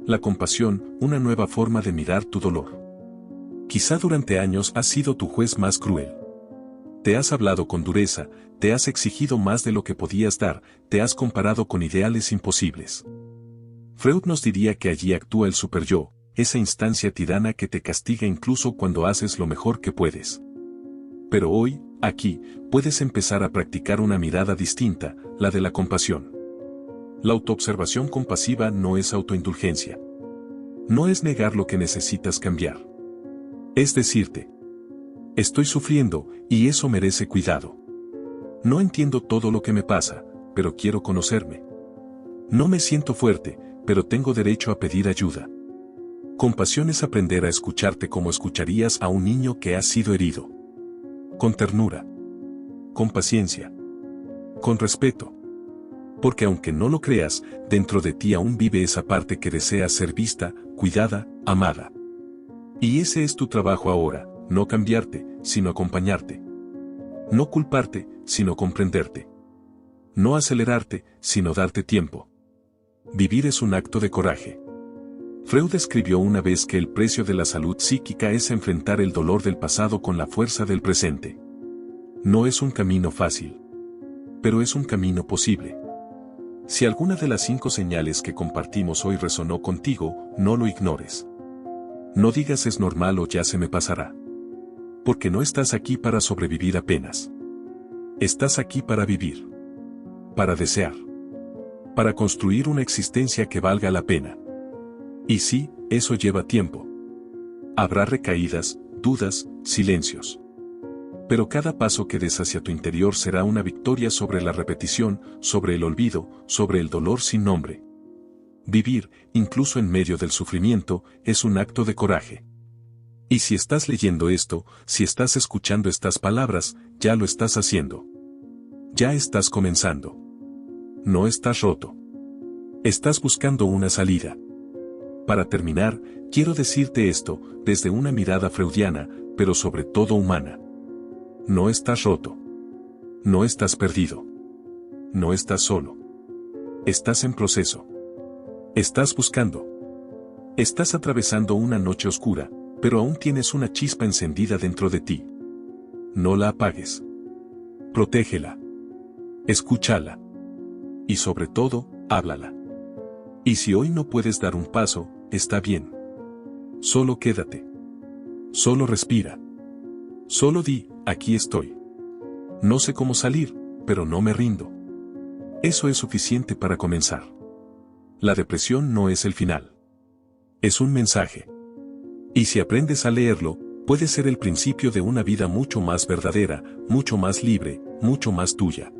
[SPEAKER 1] La compasión, una nueva forma de mirar tu dolor. Quizá durante años has sido tu juez más cruel. Te has hablado con dureza, te has exigido más de lo que podías dar, te has comparado con ideales imposibles. Freud nos diría que allí actúa el superyo, esa instancia tirana que te castiga incluso cuando haces lo mejor que puedes. Pero hoy, aquí, puedes empezar a practicar una mirada distinta, la de la compasión. La autoobservación compasiva no es autoindulgencia. No es negar lo que necesitas cambiar. Es decirte: estoy sufriendo, y eso merece cuidado. No entiendo todo lo que me pasa, pero quiero conocerme. No me siento fuerte, pero tengo derecho a pedir ayuda. Compasión es aprender a escucharte como escucharías a un niño que ha sido herido. Con ternura. Con paciencia. Con respeto. Porque aunque no lo creas, dentro de ti aún vive esa parte que desea ser vista, cuidada, amada. Y ese es tu trabajo ahora, no cambiarte, sino acompañarte. No culparte, sino comprenderte. No acelerarte, sino darte tiempo. Vivir es un acto de coraje. Freud escribió una vez que el precio de la salud psíquica es enfrentar el dolor del pasado con la fuerza del presente. No es un camino fácil. Pero es un camino posible. Si alguna de las 5 señales que compartimos hoy resonó contigo, no lo ignores. No digas es normal o ya se me pasará. Porque no estás aquí para sobrevivir apenas. Estás aquí para vivir. Para desear. Para construir una existencia que valga la pena. Y sí, eso lleva tiempo. Habrá recaídas, dudas, silencios. Pero cada paso que des hacia tu interior será una victoria sobre la repetición, sobre el olvido, sobre el dolor sin nombre. Vivir, incluso en medio del sufrimiento, es un acto de coraje. Y si estás leyendo esto, si estás escuchando estas palabras, ya lo estás haciendo. Ya estás comenzando. No estás roto. Estás buscando una salida. Para terminar, quiero decirte esto, desde una mirada freudiana, pero sobre todo humana. No estás roto. No estás perdido. No estás solo. Estás en proceso. Estás buscando. Estás atravesando una noche oscura, pero aún tienes una chispa encendida dentro de ti. No la apagues. Protégela. Escúchala. Y sobre todo, háblala. Y si hoy no puedes dar un paso, está bien. Solo quédate. Solo respira. Solo di, aquí estoy. No sé cómo salir, pero no me rindo. Eso es suficiente para comenzar. La depresión no es el final. Es un mensaje. Y si aprendes a leerlo, puede ser el principio de una vida mucho más verdadera, mucho más libre, mucho más tuya.